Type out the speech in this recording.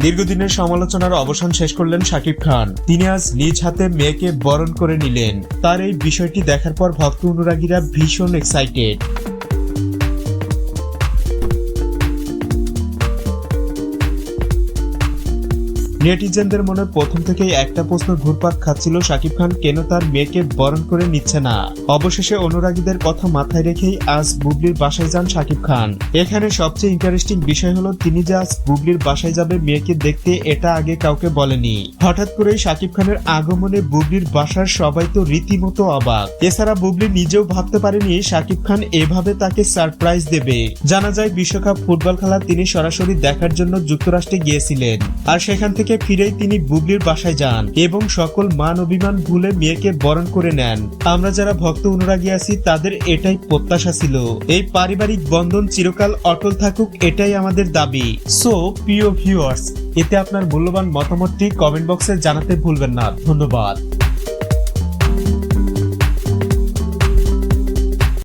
দীর্ঘদিনের সমালোচনার অবসান শেষ করলেন শাকিব খান। তিনি আজ নিজ হাতে মেয়েকে বরণ করে নিলেন। তার এই বিষয়টি দেখার পর ভক্ত অনুরাগীরা ভীষণ এক্সাইটেড। নেটিজেনদের মনে প্রথম থেকেই একটা প্রশ্ন ঘুরপাক খাচ্ছিল, শাকিব খান কেন তার মেয়েকে বরণ করে নিচ্ছে না। অবশেষে অনুরাগীদের কথা মাথায় রেখেই আজ বুবলির বাসায় যান শাকিব খান। এখানে সবচেয়ে ইন্টারেস্টিং বিষয় হলো তিনি যে আজ বুবলির বাসায় যাবে মেয়েকে দেখতে, এটা আগে কাউকে বলেনি। হঠাৎ করেই শাকিব খানের আগমনে বুবলির বাসার সবাই তো রীতিমতো অবাক। এছাড়া বুবলি নিজেও ভাবতে পারেনি শাকিব খান এভাবে তাকে সারপ্রাইজ দেবে। জানা যায় বিশ্বকাপ ফুটবল খেলা তিনি সরাসরি দেখার জন্য যুক্তরাষ্ট্রে গিয়েছিলেন, আর সেখান থেকে ফিরেই তিনি বুবলির বাসায় যান এবং সকল মান অভিমান ভুলে মেয়েকে বরণ করে নেন। আমরা যারা ভক্ত অনুরাগী আছি তাদের এটাই প্রত্যাশা ছিল, এই পারিবারিক বন্ধন চিরকাল অটল থাকুক, এটাই আমাদের দাবি। সো প্রিয় ভিউয়ার্স, এতে আপনার মূল্যবান মতামতটি কমেন্ট বক্সে জানাতে ভুলবেন না। ধন্যবাদ।